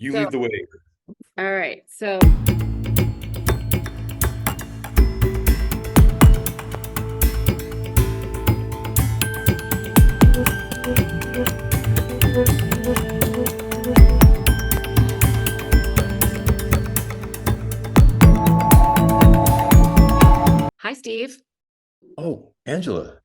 You So, lead the way. all right. So, hi, Steve. Oh, Angela.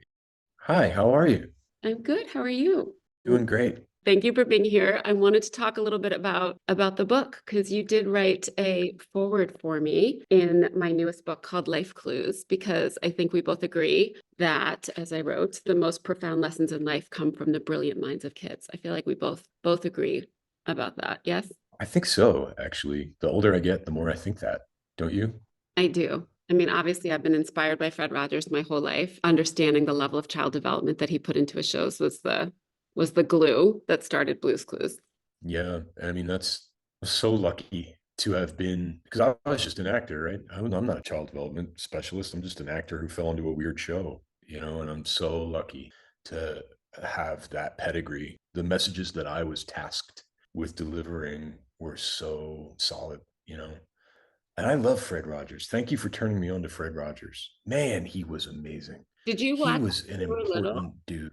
Hi, how are you? I'm good. How are you? Doing great. Thank you for being here. I wanted to talk a little bit about the book because you did write a foreword for me in my newest book called Life Clues, because I think we both agree that, as I wrote, the most profound lessons in life come from the brilliant minds of kids. I feel like we both agree about that. Yes, I think so, actually. The older I get, the more I think that. Don't you? I do. I mean, obviously, I've been inspired by Fred Rogers my whole life. Understanding the level of child development that he put into his shows was the glue that started Blue's Clues. Yeah. I mean, that's so lucky to have been, because I was just an actor, right? I'm not a child development specialist. I'm just an actor who fell into a weird show, and I'm so lucky to have that pedigree. The messages that I was tasked with delivering were so solid, And I love Fred Rogers. Thank you for turning me on to Fred Rogers. Man, he was amazing. Did you He watch was when an you were little? important dude.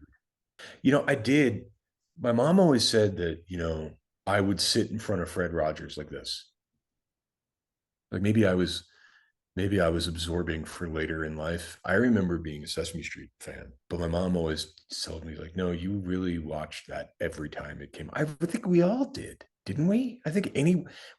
I did. My mom always said that, I would sit in front of Fred Rogers like this. Like maybe I was absorbing for later in life. I remember being a Sesame Street fan, but my mom always told me, like, no, you really watched that every time it came. I think we all did, didn't we?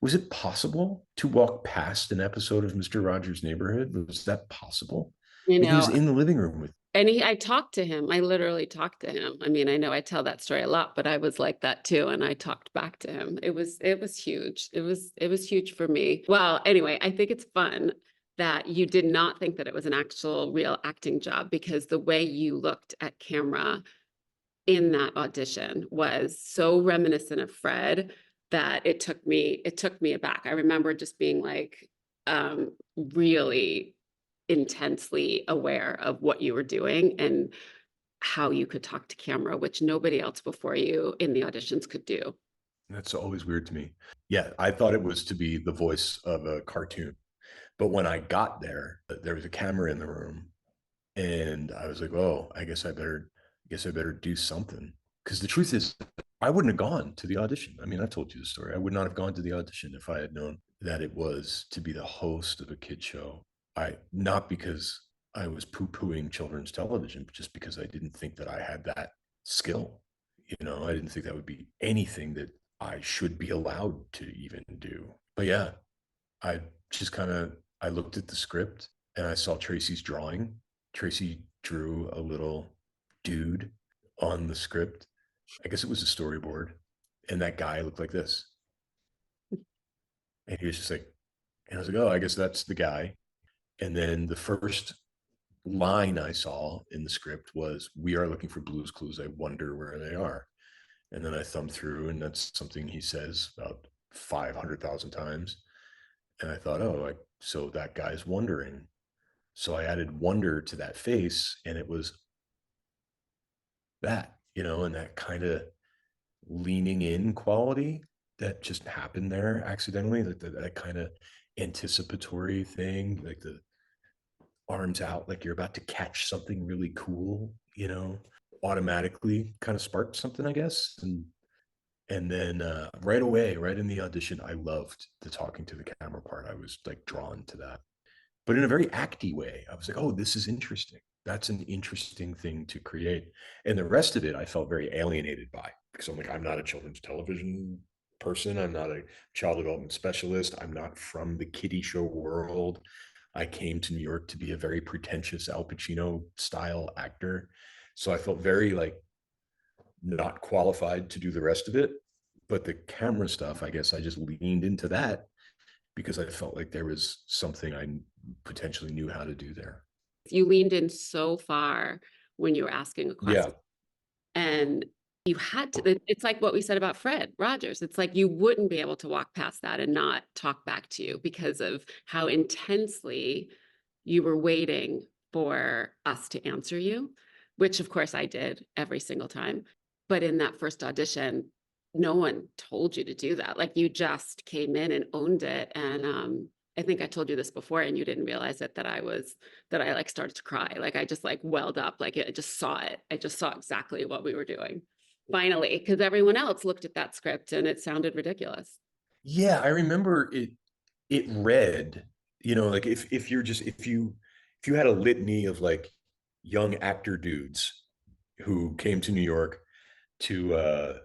Was it possible to walk past an episode of Mr. Rogers' Neighborhood? Was that possible? You Like, he was know, in the living room with. and I talked to him. I literally talked to him. I mean, I know I tell that story a lot, but I was like that too, and I talked back to him. It was huge. It was huge for me. Well, anyway, I think it's fun that you did not think that it was an actual real acting job, because the way you looked at camera in that audition was so reminiscent of Fred that it took me aback. I remember just being like really intensely aware of what you were doing and how you could talk to camera, which nobody else before you in the auditions could do. That's always weird to me. Yeah, I thought it was to be the voice of a cartoon. But when I got there was a camera in the room, and I was like, "Oh, I guess I better do something." Because the truth is, I wouldn't have gone to the audition. I mean, I told you the story. I would not have gone to the audition if I had known that it was to be the host of a kid show. I Not because I was poo-pooing children's television, but just because I didn't think that I had that skill. I didn't think that would be anything that I should be allowed to even do. But yeah, I just kind of I looked at the script and I saw Tracy's drawing. Tracy drew a little dude on the script. I guess it was a storyboard, and that guy looked like this. And he was just like, and I was like, oh, I guess that's the guy. And then the first line I saw in the script was, "We are looking for Blues Clues. I wonder where they are." And then I thumbed through, and that's something he says about 500,000 times. And I thought, oh, so that guy's wondering. So I added wonder to that face, and it was and that kind of leaning in quality that just happened there accidentally, that kind of anticipatory thing, like the arms out, like you're about to catch something really cool, automatically kind of sparked something, I guess. And then right away, right in the audition, I loved the talking to the camera part. I was like drawn to that, but in a very acty way. I was like, oh, this is interesting. That's an interesting thing to create. And the rest of it, I felt very alienated by, because I'm like, I'm not a children's television person. I'm not a child development specialist. I'm not from the kiddie show world. I came to New York to be a very pretentious Al Pacino style actor. So I felt very like not qualified to do the rest of it. But the camera stuff, I guess I just leaned into that because I felt like there was something I potentially knew how to do there. You leaned in so far when you were asking a Yeah. question. And you had to, it's like what we said about Fred Rogers. It's like you wouldn't be able to walk past that and not talk back to you because of how intensely you were waiting for us to answer you, which of course I did every single time. But in that first audition, no one told you to do that. Like you just came in and owned it. And I think I told you this before and you didn't realize it, that I like started to cry. Like I just like welled up, like I just saw it. I just saw exactly what we were doing. Finally, because everyone else looked at that script and it sounded ridiculous. Yeah, I remember it read, like if you had a litany of like young actor dudes who came to New York to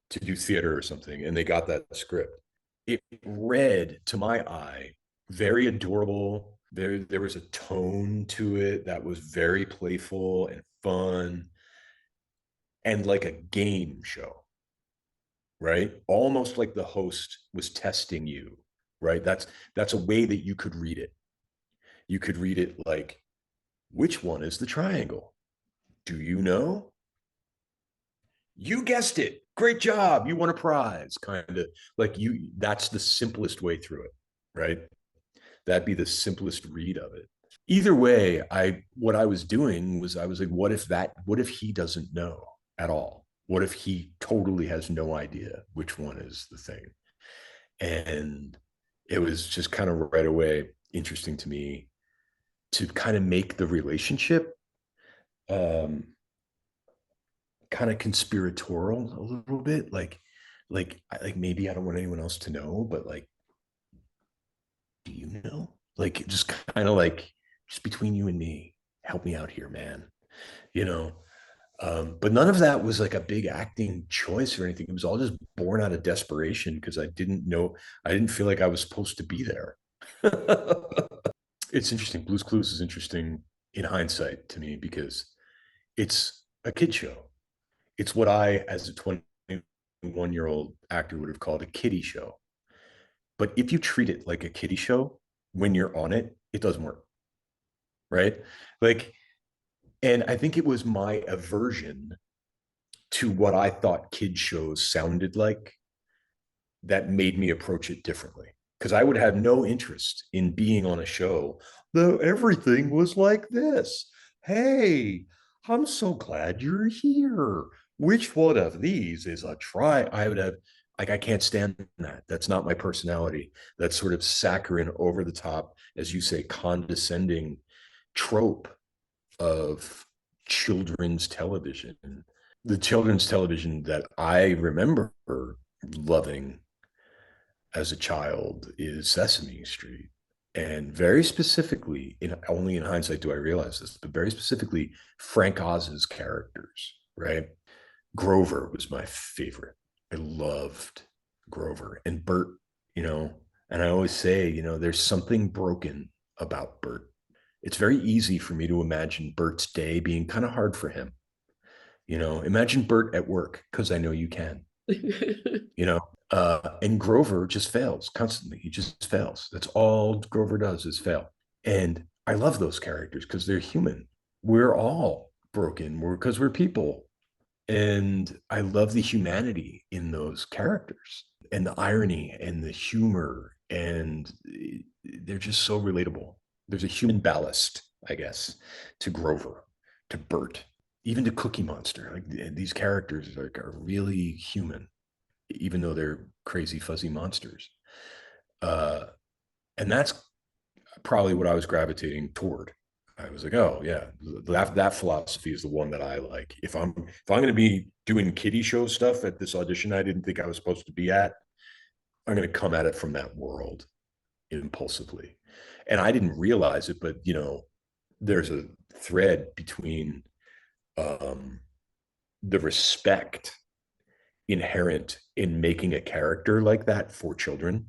do theater or something, and they got that script. It read to my eye very adorable. There was a tone to it that was very playful and fun and like a game show, right? Almost like the host was testing you, right? That's a way that you could read it. You could read it like, which one is the triangle? Do you know? You guessed it. Great job. You won a prize. Kind of like that's the simplest way through it, right? That'd be the simplest read of it. Either way, what I was doing was I was like, what if he doesn't know at all? What if he totally has no idea which one is the thing? And it was just kind of right away interesting to me to kind of make the relationship um kind of conspiratorial a little bit, like maybe I don't want anyone else to know, but like, do you know? Like just kind of like just between you and me, help me out here, man. You know. But none of that was like a big acting choice or anything. It was all just born out of desperation because I didn't feel like I was supposed to be there. It's interesting. Blues Clues is interesting in hindsight to me because it's a kid show. It's what I, as a 21-year-old actor, would have called a kiddie show. But if you treat it like a kiddie show when you're on it, it doesn't work, right? Like, and I think it was my aversion to what I thought kid shows sounded like that made me approach it differently. Because I would have no interest in being on a show, though everything was like this. Hey, I'm so glad you're here. Which one of these is a try? I would have, like, I can't stand that. That's not my personality. That sort of saccharine, over the top, as you say, condescending trope of children's television. The children's television that I remember loving as a child is Sesame Street. And very specifically, only in hindsight do I realize this, but very specifically, Frank Oz's characters, right? Grover was my favorite. I loved Grover and Bert, you know, and I always say, there's something broken about Bert. It's very easy for me to imagine Bert's day being kind of hard for him. Imagine Bert at work, because I know you can, you know, and Grover just fails constantly. He just fails. That's all Grover does is fail. And I love those characters because they're human. We're all broken. Because we're people. And I love the humanity in those characters and the irony and the humor. And they're just so relatable. There's a human ballast, I guess, to Grover, to Bert, even to Cookie Monster. Like these characters are really human, even though they're crazy fuzzy monsters. Uh, and that's probably what I was gravitating toward. I was like, oh yeah, that philosophy is the one that I like. If I'm going to be doing kiddie show stuff at this audition I didn't think I was supposed to be at, I'm going to come at it from that world impulsively. And I didn't realize it, but there's a thread between um, the respect inherent in making a character like that for children,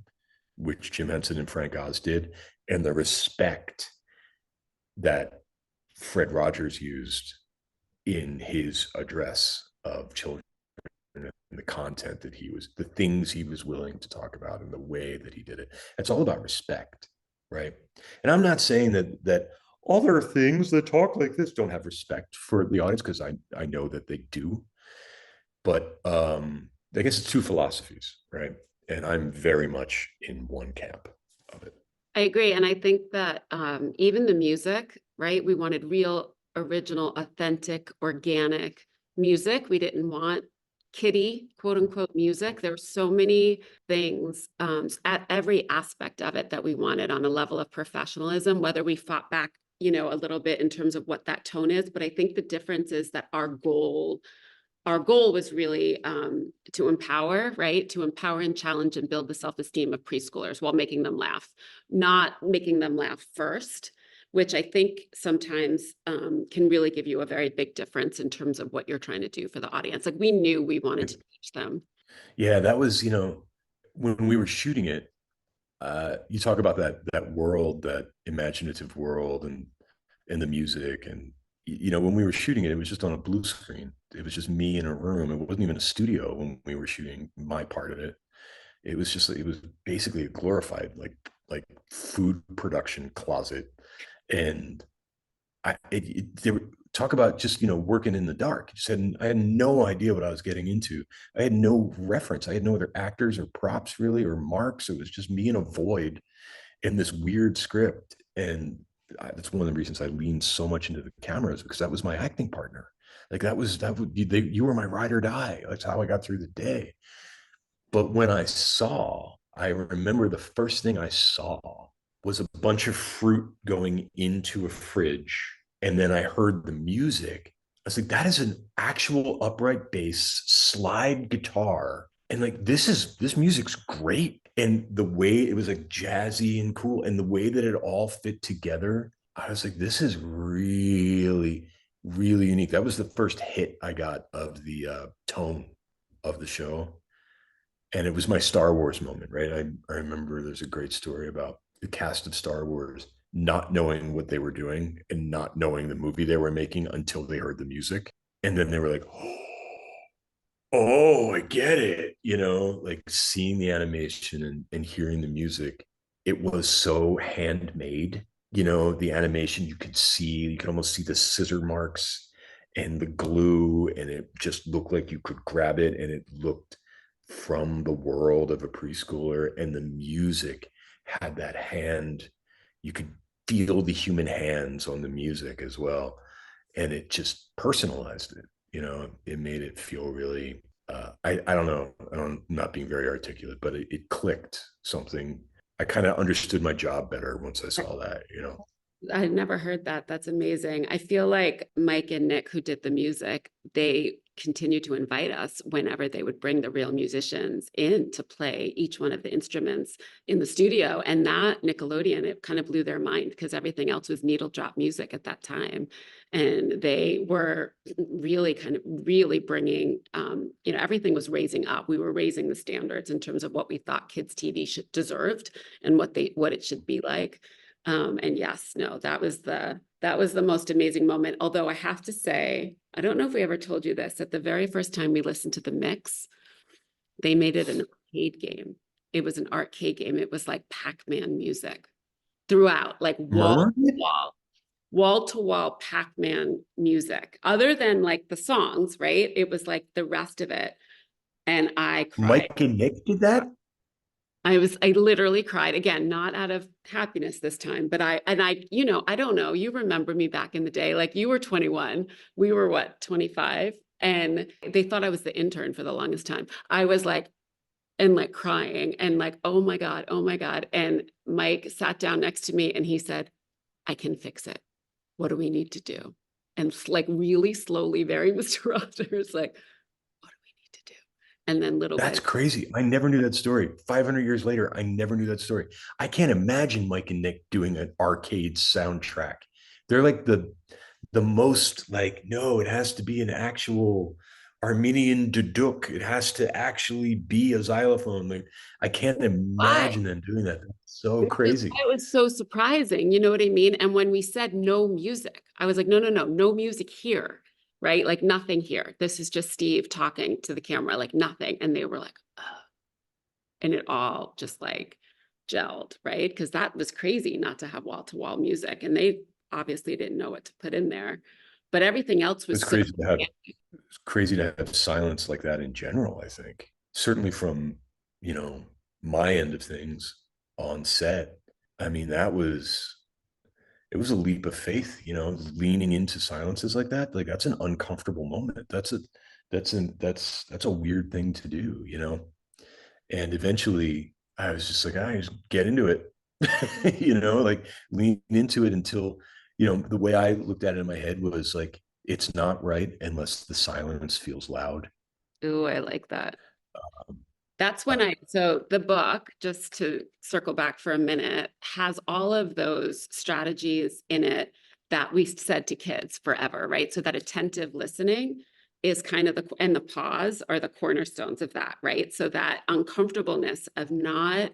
which Jim Henson and Frank Oz did, and the respect that Fred Rogers used in his address of children and the content that the things he was willing to talk about and the way that he did it. It's all about respect, right? And I'm not saying that other things that talk like this don't have respect for the audience, because I know that they do. But I guess it's two philosophies, right? And I'm very much in one camp of it. I agree. And I think that even the music, right? We wanted real, original, authentic, organic music. We didn't want kiddie, quote unquote, music. There were so many things at every aspect of it that we wanted on a level of professionalism, whether we fought back, a little bit in terms of what that tone is. But I think the difference is that our goal was really to empower, right? To empower and challenge and build the self-esteem of preschoolers while making them laugh, not making them laugh first, which I think sometimes can really give you a very big difference in terms of what you're trying to do for the audience. Like we knew we wanted to teach them. Yeah, that was, when we were shooting it, you talk about that world, that imaginative world, and the music, and when we were shooting it, it was just on a blue screen. It was just me in a room. It wasn't even a studio when we were shooting my part of it. It was basically a glorified like food production closet. And they were talk about just working in the dark. I had no idea what I was getting into. I had no reference. I had no other actors or props really, or marks. It was just me in a void in this weird script. And that's one of the reasons I leaned so much into the cameras, because that was my acting partner. Like you were my ride or die. That's how I got through the day. But I remember the first thing I saw was a bunch of fruit going into a fridge. And then I heard the music. I was like, that is an actual upright bass slide guitar. And like, this music's great. And the way it was like jazzy and cool, and the way that it all fit together, I was like, this is really, really unique. That was the first hit I got of the tone of the show. And it was my Star Wars moment, right? I remember there's a great story about the cast of Star Wars not knowing what they were doing and not knowing the movie they were making until they heard the music. And then they were like, oh, I get it. Like seeing the animation and hearing the music, it was so handmade. The animation, you could almost see the scissor marks and the glue, and it just looked like you could grab it, and it looked from the world of a preschooler. And the music had that hand, you could feel the human hands on the music as well, and it just personalized it. It made it feel really I don't know, I'm not being very articulate, but it clicked something. I kind of understood my job better once I saw that. I never heard that. That's amazing. I feel like Mike and Nick, who did the music, they continue to invite us whenever they would bring the real musicians in to play each one of the instruments in the studio. And that Nickelodeon, it kind of blew their mind because everything else was needle drop music at that time. And they were really bringing, everything was raising up. We were raising the standards in terms of what we thought kids' TV deserved and what it should be like. And yes, no, that was the most amazing moment. Although I have to say, I don't know if we ever told you this, at the very first time we listened to the mix, they made it an arcade game. It was an arcade game. It was like Pac-Man music throughout, like wall to wall Pac-Man music, other than like the songs, right? It was like the rest of it. And I cried. Mike and Nick did that. I literally cried again, not out of happiness this time, but I don't know, you remember me back in the day, like you were 21, we were what, 25? And they thought I was the intern for the longest time. I was like, and like crying and like, oh my God, oh my God. And Mike sat down next to me and he said, I can fix it. What do we need to do? And like really slowly, very Mr. Rogers, like, what do we need to do? And then little by That's crazy. I never knew that story. 500 years later, I never knew that story. I can't imagine Mike and Nick doing an arcade soundtrack. They're like the most like, no, it has to be an actual Armenian duduk. It has to actually be a xylophone. Like, I can't why? imagine them doing that. That's so crazy. It was so surprising, you know what I mean? And when we said no music, I was like, no, no, no, no music here, right? Like nothing here. This is just Steve talking to the camera, like nothing. And they were like, oh. And it all just like gelled, right? Because that was crazy not to have wall to wall music. And they obviously didn't know what to put in there. But everything else was It's so crazy to have it's crazy to have silence like that in general, I think. Certainly from, you know, my end of things on set. I mean, it was a leap of faith, leaning into silences like that. Like that's an uncomfortable moment. that's a weird thing to do, you know. And eventually I was just like, I just get into it, you know, like lean into it until, you know, the way I looked at it in my head was like, it's not right unless the silence feels loud. Ooh, I like that. Um, That's when uh, so the book, just to circle back for a minute, has all of those strategies in it that we said to kids forever, right? So that attentive listening is kind of and the pause are the cornerstones of that, right? So that uncomfortableness of not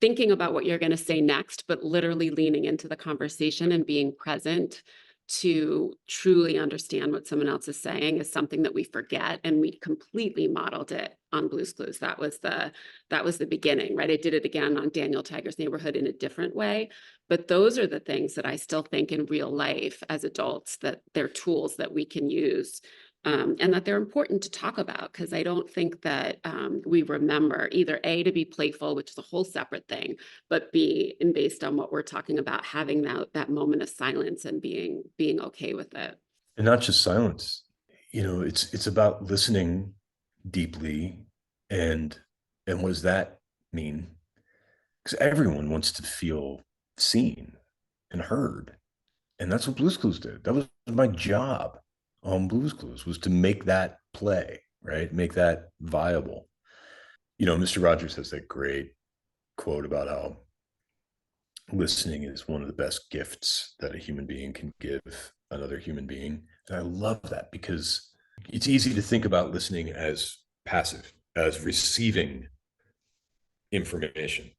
thinking about what you're going to say next, but literally leaning into the conversation and being present to truly understand what someone else is saying is something that we forget, and we completely modeled it on Blue's Clues. That was the beginning, right? I did it again on Daniel Tiger's Neighborhood in a different way, but those are the things that I still think in real life as adults that they're tools that we can use, and that they're important to talk about, because I don't think that we remember either A, to be playful, which is a whole separate thing, but B, and based on what we're talking about, having that moment of silence and being okay with it. and not just silence, you know, it's about listening deeply. And what does that mean? Because everyone wants to feel seen and heard. And that's what Blues Clues did. That was my job on Blues Clues, was to make that play, right? Make that viable. You know, Mr. Rogers has that great quote about how listening is one of the best gifts that a human being can give another human being. And I love that because it's easy to think about listening as passive, as receiving information.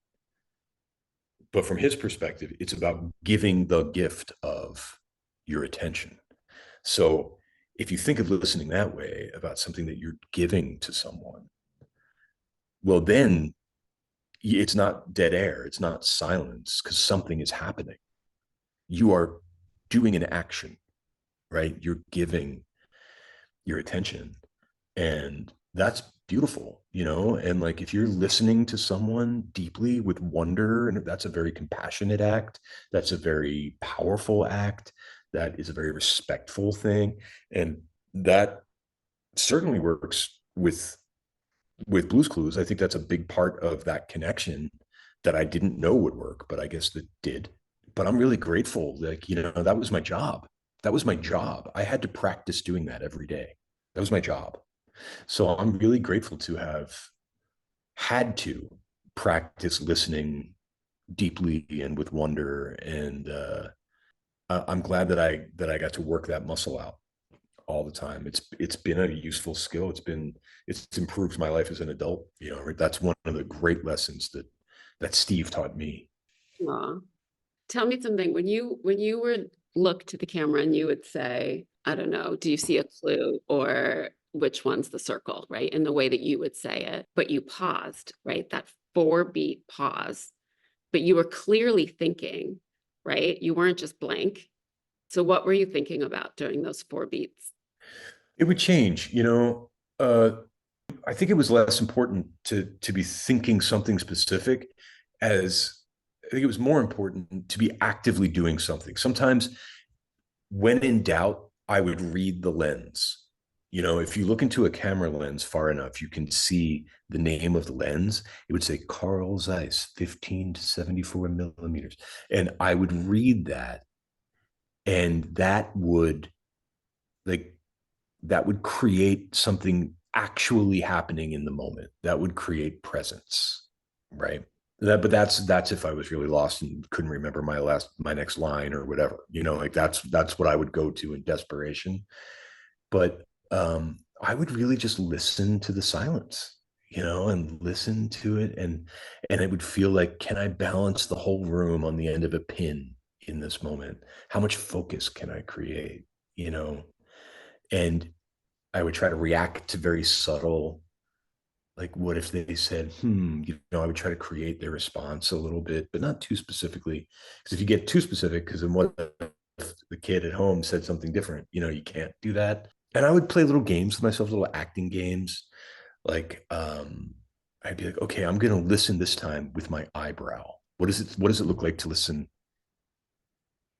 But from his perspective, it's about giving the gift of your attention. So if you think of listening that way about something that you're giving to someone, well, then it's not dead air, it's not silence, because something is happening. You are doing an action, right? You're giving your attention. And that's beautiful, you know. And like if you're listening to someone deeply with wonder, and that's a very compassionate act, that's a very powerful act, that is a very respectful thing. And that certainly works with Blues Clues. I think that's a big part of that connection that I didn't know would work, but I guess that did. But I'm really grateful. Like, you know, that was my job. That was my job. I had to practice doing that every day. That was my job. So I'm really grateful to have had to practice listening deeply and with wonder. And I'm glad that I got to work that muscle out all the time. It's been a useful skill. It's improved my life as an adult. You know, right? That's one of the great lessons that Steve taught me. Aw. Tell me something. When you were look to the camera and you would say, I don't know, do you see a clue, or which one's the circle, right? In the way that you would say it, but you paused, right? That 4-beat pause, but you were clearly thinking, right? You weren't just blank. So what were you thinking about during those 4 beats? It would change, you know. I think it was less important to be thinking something specific, as I think it was more important to be actively doing something. Sometimes when in doubt, I would read the lens. You know, if you look into a camera lens far enough, you can see the name of the lens. It would say Carl Zeiss, 15 to 74 millimeters. And I would read that, and like that would create something actually happening in the moment. That would create presence, right? But that's if I was really lost and couldn't remember my next line or whatever. You know, like that's what I would go to in desperation. But I would really just listen to the silence, you know, and listen to it, and it would feel like, can I balance the whole room on the end of a pin in this moment? How much focus can I create? You know, and I would try to react to very subtle, like, what if they said, you know, I would try to create their response a little bit, but not too specifically. Because if you get too specific, because then what if the kid at home said something different? You know, you can't do that. And I would play little games with myself, little acting games. Like, I'd be like, okay, I'm going to listen this time with my eyebrow. What does it look like to listen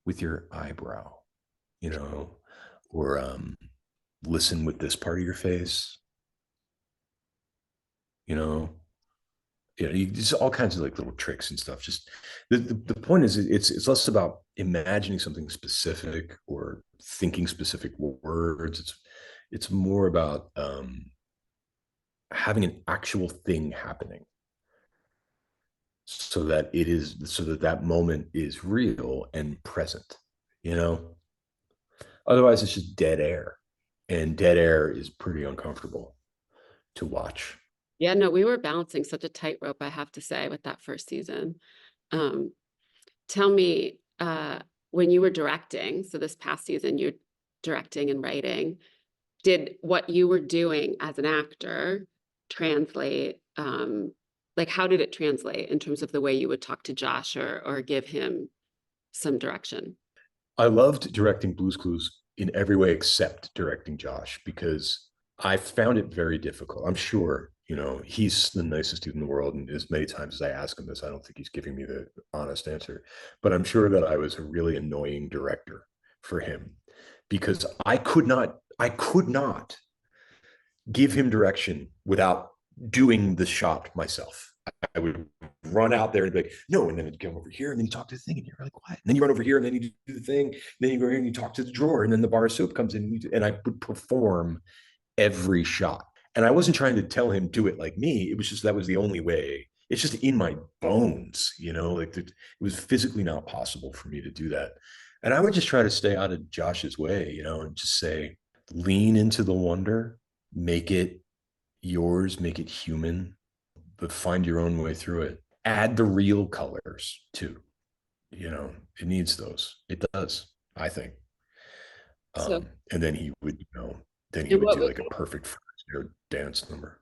with your eyebrow? You know, or listen with this part of your face, you know, just all kinds of like little tricks and stuff. Just the point is it's less about imagining something specific or thinking specific words. It's more about having an actual thing happening so that that moment is real and present, you know. Otherwise it's just dead air, and dead air is pretty uncomfortable to watch. Yeah, no, we were balancing such a tightrope, I have to say, with that first season. Um, Tell me, when you were directing, so this past season, you're directing and writing, did what you were doing as an actor translate? Like, how did it translate in terms of the way you would talk to Josh or give him some direction? I loved directing Blues Clues in every way except directing Josh, because I found it very difficult. I'm sure, you know, he's the nicest dude in the world. And as many times as I ask him this, I don't think he's giving me the honest answer. But I'm sure that I was a really annoying director for him, because I could not give him direction without doing the shot myself. I would run out there and be like, no, and then it'd come over here, and then you talk to the thing, and you're really quiet. And then you run over here, and then you do the thing, and then you go here and you talk to the drawer, and then the bar of soap comes in, and I would perform every shot. And I wasn't trying to tell him do it like me. It was just that was the only way. It's just in my bones, you know, like it was physically not possible for me to do that. And I would just try to stay out of Josh's way, you know, and just say, lean into the wonder, make it yours, make it human, but find your own way through it. Add the real colors too. You know, it needs those. It does, I think. So, And then he would, you know, then he and would what do was like a perfect dance number.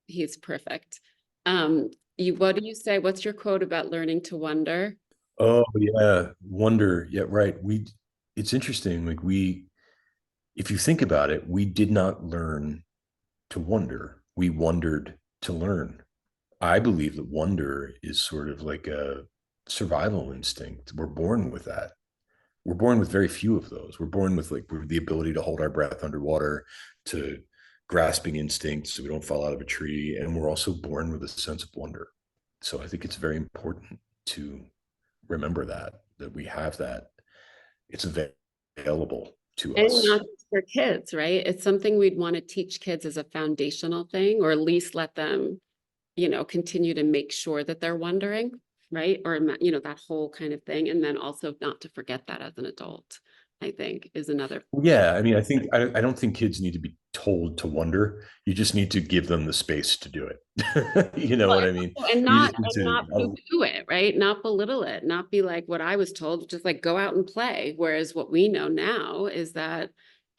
he's perfect. What do you say? What's your quote about learning to wonder? Oh yeah, wonder. Yeah, right. It's interesting. Like if you think about it, we did not learn to wonder. We wondered to learn. I believe that wonder is sort of like a survival instinct. We're born with that. We're born with very few of those. We're born with like the ability to hold our breath underwater, to grasping instincts so we don't fall out of a tree. And we're also born with a sense of wonder. So I think it's very important to remember that we have that. It's available to And us. not just for kids, right? It's something we'd want to teach kids as a foundational thing, or at least let them, continue to make sure that they're wondering, right? Or, that whole kind of thing. And then also not to forget that as an adult, I think is another. Yeah, I mean, I don't think kids need to be told to wonder. You just need to give them the space to do it. You know Well, what I mean? and You not just need and not to. poo-poo it, right? Not belittle it, not be like what I was told, just like go out and play. Whereas what we know now is that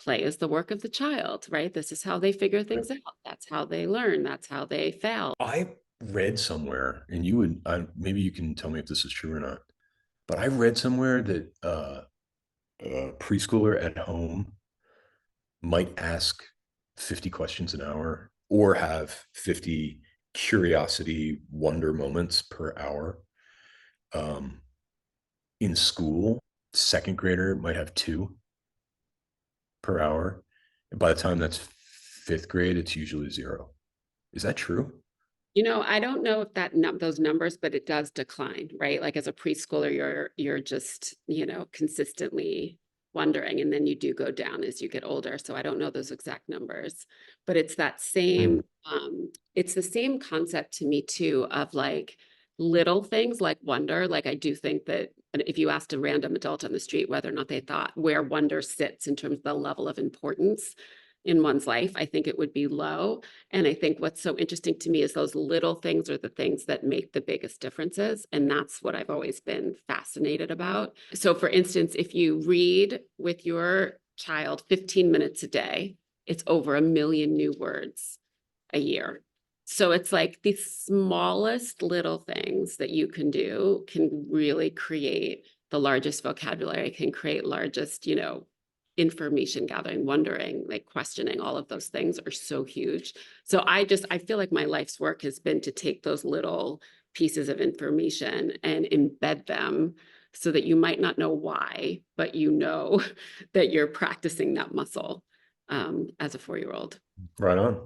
play is the work of the child, right? This is how they figure things out. That's how they learn. That's how they fail. I read somewhere, and maybe you can tell me if this is true or not. But I read somewhere that a preschooler at home might ask 50 questions an hour, or have 50 curiosity wonder moments per hour. Um, in school, second grader might have two per hour. And by the time that's fifth grade, it's usually zero. Is that true? I don't know if those numbers, but it does decline, right? Like as a preschooler, you're just, consistently wondering, and then you do go down as you get older. So I don't know those exact numbers, but it's that Mm. it's the same concept to me too, of like little things like wonder. Like I do think that if you asked a random adult on the street whether or not they thought where wonder sits in terms of the level of importance in one's life, I think it would be low. And I think what's so interesting to me is those little things are the things that make the biggest differences. And that's what I've always been fascinated about. So, for instance, if you read with your child 15 minutes a day, it's over 1 million new words a year. So it's like the smallest little things that you can do can really create the largest vocabulary, can create largest, information gathering, wondering, like questioning, all of those things are so huge. So I feel like my life's work has been to take those little pieces of information and embed them so that you might not know why, but you know that you're practicing that muscle. as a 4-year-old. Right on.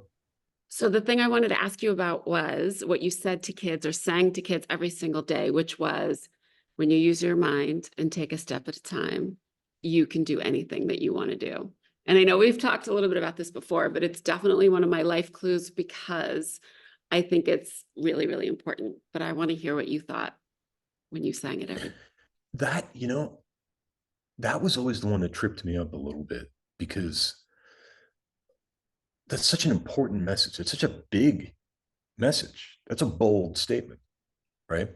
So the thing I wanted to ask you about was what you said to kids or sang to kids every single day, which was when you use your mind and take a step at a time, you can do anything that you want to do. And I know we've talked a little bit about this before, but it's definitely one of my life clues because I think it's really, really important. But I want to hear what you thought when you sang it every. That, that was always the one that tripped me up a little bit because that's such an important message. It's such a big message. That's a bold statement, right?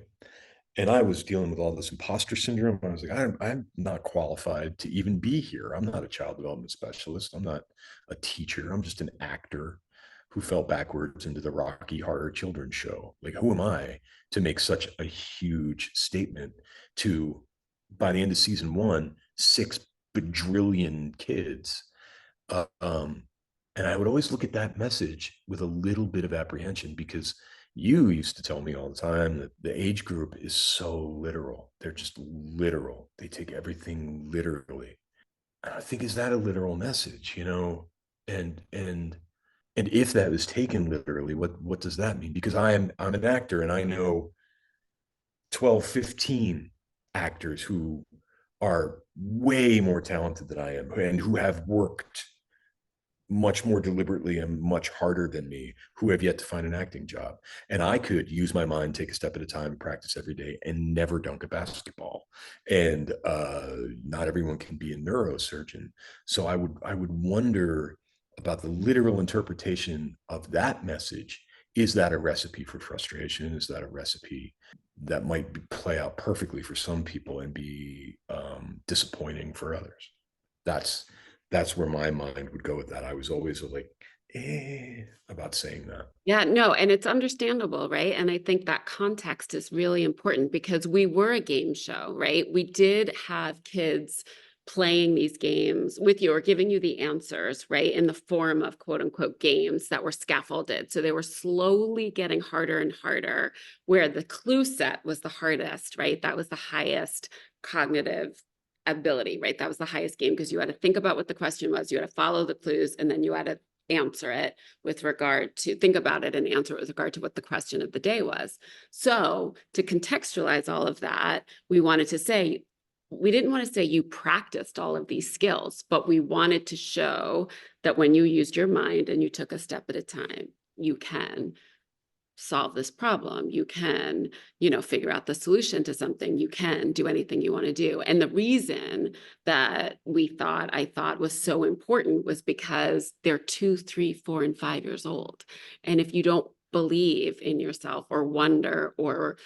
And I was dealing with all this imposter syndrome. I was like, I'm not qualified to even be here. I'm not a child development specialist. I'm not a teacher. I'm just an actor who fell backwards into the Rocky Horror Children's Show. Like, who am I to make such a huge statement to, by the end of season one, 6 bajillion kids? Uh, um, and I would always look at that message with a little bit of apprehension because you used to tell me all the time that the age group is so literal. They're just literal. They take everything literally. And I think, is that a literal message, And and if that is taken literally, what does that mean? Because I'm an actor and I know 12, 15 actors who are way more talented than I am and who have worked much more deliberately and much harder than me who have yet to find an acting job. And I could use my mind, take a step at a time, practice every day, and never dunk a basketball. And not everyone can be a neurosurgeon. So I would wonder about the literal interpretation of that message. Is that a recipe for frustration? Is that a recipe that might play out perfectly for some people and be disappointing for others? That's that's where my mind would go with that. I was always like, about saying that. Yeah, no, and it's understandable, right? And I think that context is really important because we were a game show, right? We did have kids playing these games with you or giving you the answers, right? In the form of quote unquote games that were scaffolded. So they were slowly getting harder and harder, where the clue set was the hardest, right? That was the highest cognitive ability, right? That was the highest game because you had to think about what the question was, you had to follow the clues, and then you had to answer it with regard to think about it and answer it with regard to what the question of the day was. So to contextualize all of that, we wanted to say, we didn't want to say you practiced all of these skills, but we wanted to show that when you used your mind and you took a step at a time, you can solve this problem. You can, figure out the solution to something. You can do anything you want to do. And the reason that I thought was so important was because they're 2, 3, 4, and 5 years old. And if you don't believe in yourself or wonder or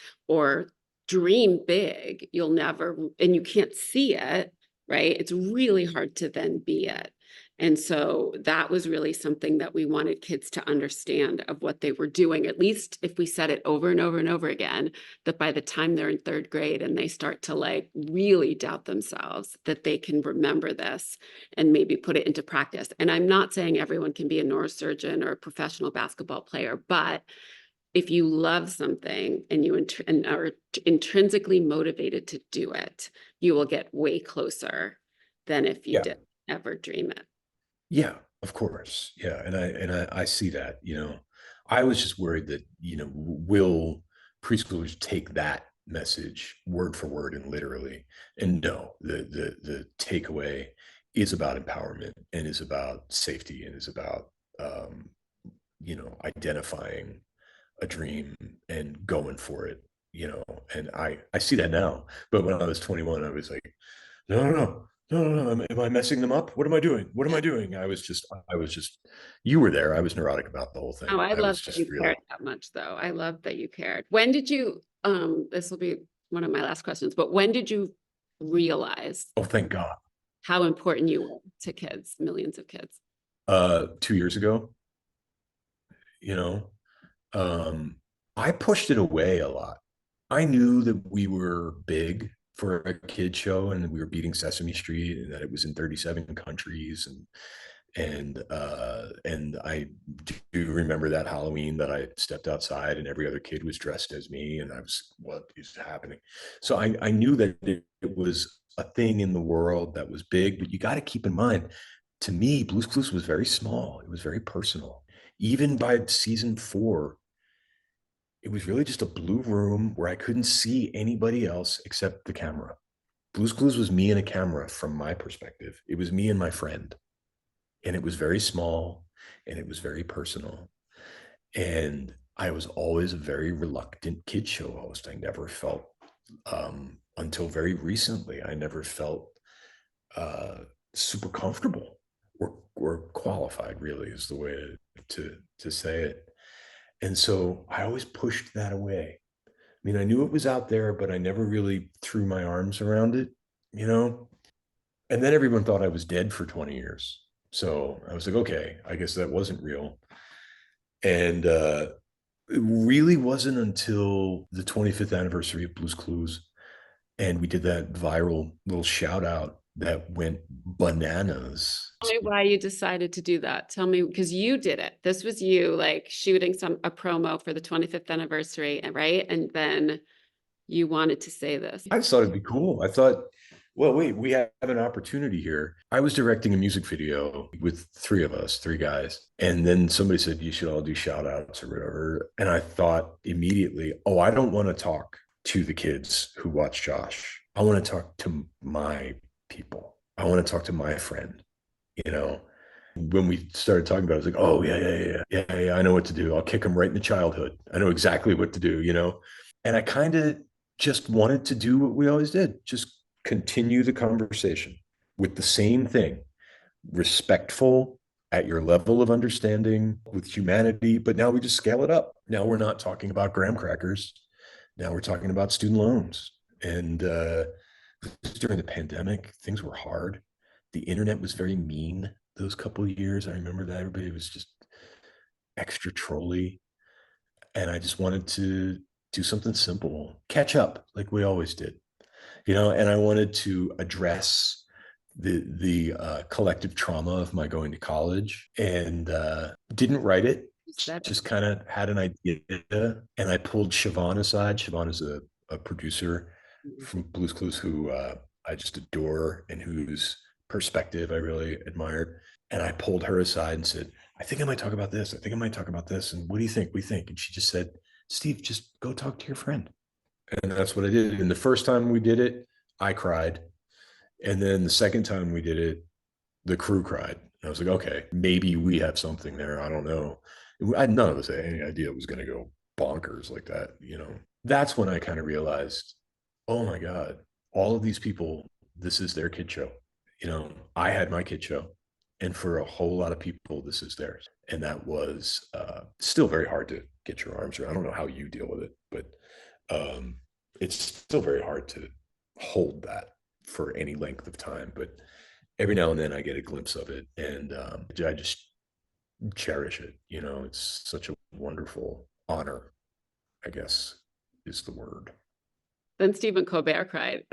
dream big, you'll never, and you can't see it, right? It's really hard to then be it. And so that was really something that we wanted kids to understand of what they were doing, at least if we said it over and over and over again, that by the time they're in 3rd grade and they start to like really doubt themselves, that they can remember this and maybe put it into practice. And I'm not saying everyone can be a neurosurgeon or a professional basketball player, but if you love something and you and are intrinsically motivated to do it, you will get way closer than if you Yeah. didn't ever dream it. Yeah, of course. Yeah. And I see that, I was just worried that, will preschoolers take that message word for word and literally? And no, the takeaway is about empowerment and is about safety and is about identifying a dream and going for it, and I see that now. But when I was 21, I was like, no, no, no, no, no, no. Am I messing them up? What am I doing? What am I doing? I was just, you were there. I was neurotic about the whole Oh, thing. I I love was that just you cared really, that much, though. I love that you cared. When did you, this will be one of my last questions, but when did you realize oh, thank God. how important you were to kids, millions of kids? 2 years ago, you know, um, I pushed it away a lot. I knew that we were big for a kid show and that we were beating Sesame Street and that it was in 37 countries and I do remember that Halloween that I stepped outside and every other kid was dressed as me and I was, what is happening? So I knew that it was a thing in the world that was big, but you got to keep in mind To me, Blue's Clues was very small. It was very personal. Even by season 4, it was really just a blue room where I couldn't see anybody else except the camera. Blue's Clues was me and a camera from my perspective. It was me and my friend. And it was very small and it was very personal. And I was always a very reluctant kid show host. I never felt, until very recently, I never felt uh, super comfortable or qualified, really, is the way to say it. And so I always pushed that away. I mean, I knew it was out there, but I never really threw my arms around it, you know? And then everyone thought I was dead for 20 years. So I was like, okay, I guess that wasn't real. And it really wasn't until the 25th anniversary of Blue's Clues, and we did that viral little shout out that went bananas. Tell me why you decided to do that. Tell me, because you did it. This was you like shooting a promo for the 25th anniversary, and right? And then you wanted to say this. I just thought it'd be cool. I thought, well, wait, we have an opportunity here. I was directing a music video with 3 of us, 3 guys. And then somebody said, you should all do shout outs or whatever. And I thought immediately, oh, I don't want to talk to the kids who watch Josh. I want to talk to my people. I want to talk to my friend, you know? When we started talking about it, I was like, oh, yeah, I know what to do. I'll kick them right in the childhood. I know exactly what to do, you know? And I kind of just wanted to do what we always did, just continue the conversation with the same thing, respectful at your level of understanding with humanity. But now we just scale it up. Now we're not talking about graham crackers. Now we're talking about student loans. And during the pandemic, things were hard. The internet was very mean those couple of years. I remember that everybody was just extra trolly. And I just wanted to do something simple, catch up like we always did, you know. And I wanted to address the collective trauma of my going to college, and didn't write it. Just kind of had an idea, and I pulled Siobhan aside. Siobhan is a producer from Blue's Clues who I just adore and whose perspective I really admired. And I pulled her aside and said, I think I might talk about this. I think I might talk about this. And what do you think? We think. And she just said, Steve, just go talk to your friend. And that's what I did. And the first time we did it, I cried. And then the second time we did it, the crew cried. And I was like, okay, maybe we have something there. I don't know. None of us had any idea it was going to go bonkers like that. You know, that's when I kind of realized, oh my God, all of these people, this is their kid show. You know, I had my kid show. And for a whole lot of people, this is theirs. And that was still very hard to get your arms around. I don't know how you deal with it, but it's still very hard to hold that for any length of time. But every now and then I get a glimpse of it, and I just cherish it. You know, it's such a wonderful honor, I guess is the word. Then Stephen Colbert cried.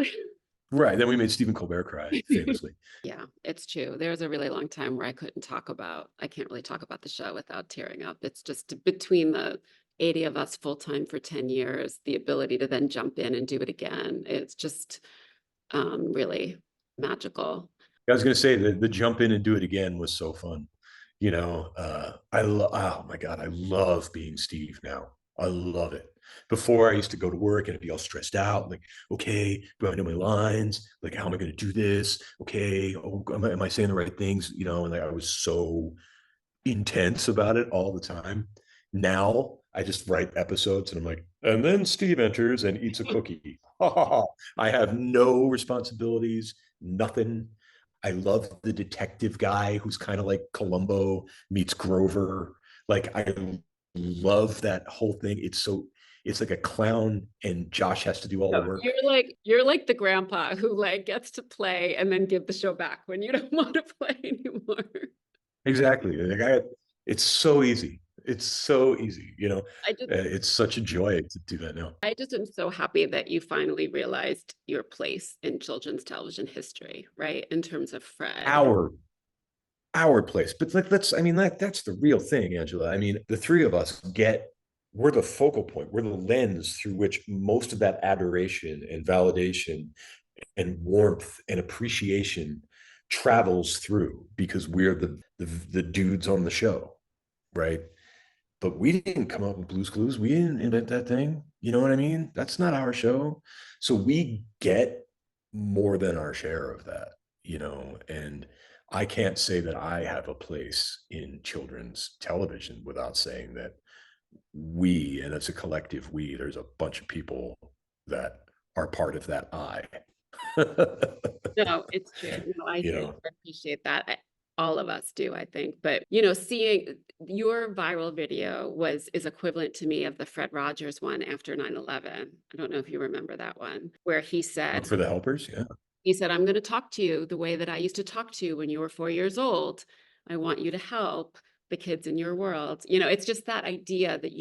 Right. Then we made Stephen Colbert cry famously. Yeah, it's true. There was a really long time where I can't really talk about the show without tearing up. It's just between the 80 of us full time for 10 years, the ability to then jump in and do it again. It's just really magical. I was going to say that the jump in and do it again was so fun. You know, oh my God, I love being Steve now. I love it. Before I used to go to work and I'd be all stressed out, like, okay, do I know my lines? Like, how am I going to do this? Okay, oh, am I saying the right things? You know, and like, I was so intense about it all the time. Now I just write episodes and I'm like, and then Steve enters and eats a cookie. I have no responsibilities, nothing. I love the detective guy who's kind of like Columbo meets Grover. Like, I love that whole thing. It's like a clown and Josh has to do all the work. You're like the grandpa who like gets to play and then give the show back when you don't want to play anymore. Exactly. Like it's so easy. It's so easy, you know. It's such a joy to do that now. I just am so happy that you finally realized your place in children's television history, right? In terms of Fred. Our place. But like that's the real thing, Angela. I mean, the 3 of us we're the focal point, we're the lens through which most of that adoration and validation and warmth and appreciation travels through because we're the dudes on the show, right? But we didn't come up with Blue's Clues. We didn't invent that thing. You know what I mean? That's not our show. So we get more than our share of that, you know, and I can't say that I have a place in children's television without saying that we, and it's a collective we, there's a bunch of people that are part of that I. No, it's true. No, I You hear you. know, I appreciate that. All of us do, I think. But seeing your viral video is equivalent to me of the Fred Rogers one after 9/11. I don't know if you remember that one, where for the helpers, yeah. he said, I'm going to talk to you the way that I used to talk to you when you were 4 years old. I want you to help the kids in your world. It's just that idea that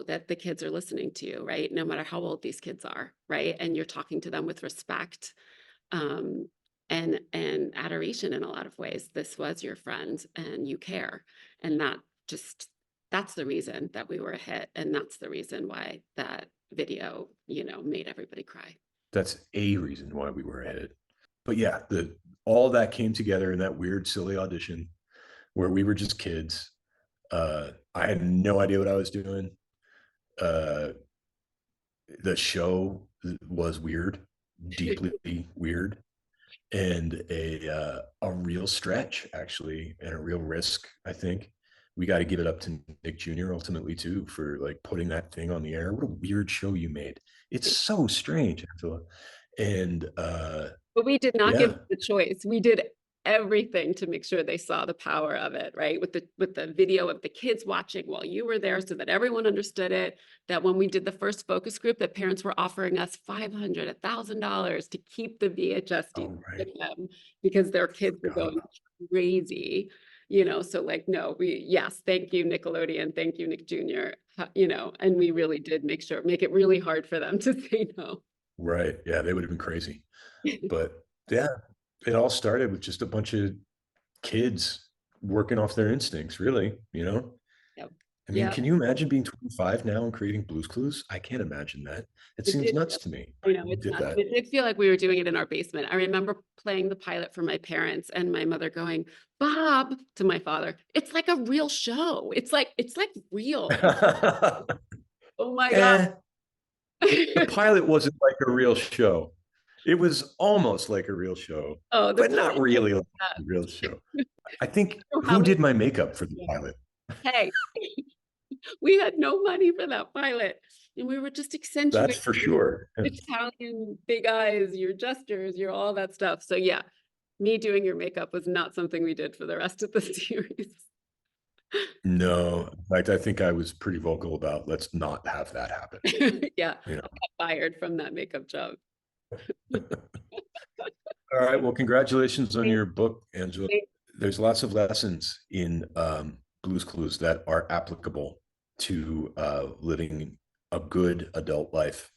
that the kids are listening to you, right? No matter how old these kids are, right? And you're talking to them with respect, um, and adoration in a lot of ways. This was your friend and you care. And that's the reason that we were a hit. And that's the reason why that video, made everybody cry. That's a reason why we were ahead. But yeah, all that came together in that weird, silly audition where we were just kids. I had no idea what I was doing. The show was weird, deeply weird, and a real stretch actually, and a real risk. I think we got to give it up to NIckJr. ultimately too for like putting that thing on the air. What a weird show you made. It's so strange, Angela. And But we did not give yeah, them the choice. We did everything to make sure they saw the power of it, right? With the video of the kids watching while you were there so that everyone understood it. That when we did the first focus group, that parents were offering us $500, $1,000 to keep the VHS oh right, with them because their kids were forgot going about crazy. So like, no, yes, thank you, Nickelodeon, thank you, NIckJr. And we really did make it really hard for them to say no. right. Yeah, they would have been crazy. But yeah, it all started with just a bunch of kids working off their instincts, really, you know? Yep. I mean, Yeah. can you imagine being 25 now and creating Blues Clues? I can't imagine that. It It seems did nuts to me. I know You it's did not. that. It did feel like we were doing it in our basement. I remember playing the pilot for my parents and my mother going, Bob, to my father, it's like a real show. It's like real. Oh my God. Eh, the pilot wasn't like a real show. It was almost like a real show, Oh, the but not pilot was really like that. a real show. I think So how who many did my makeup for the pilot? Hey, we had no money for that pilot. And we were just That's accentuating for sure. Italian big eyes, your gestures, your all that stuff. So yeah, me doing your makeup was not something we did for the rest of the series. No, in fact, I think I was pretty vocal about let's not have that happen. Yeah, You I got fired from that makeup job. know. All right. Well, congratulations on Thank- your book, Angela. thank- There's lots of lessons in Blues Clues that are applicable to living a good adult life.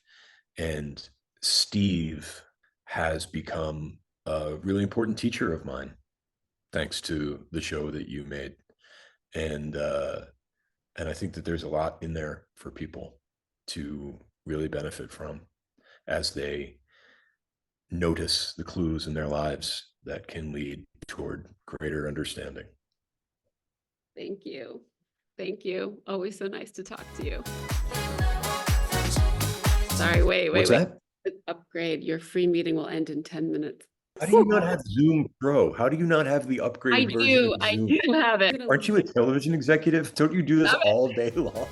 And Steve has become a really important teacher of mine, thanks to the show that you made. And I think that there's a lot in there for people to really benefit from as they notice the clues in their lives that can lead toward greater understanding. Thank you. Thank you. Always so nice to talk to you. Sorry, What's wait. that? Upgrade. Your free meeting will end in 10 minutes. How do you not have Zoom Pro? How do you not have the upgraded version of I Zoom? do have it. Aren't you a television executive? Don't you do this all day long?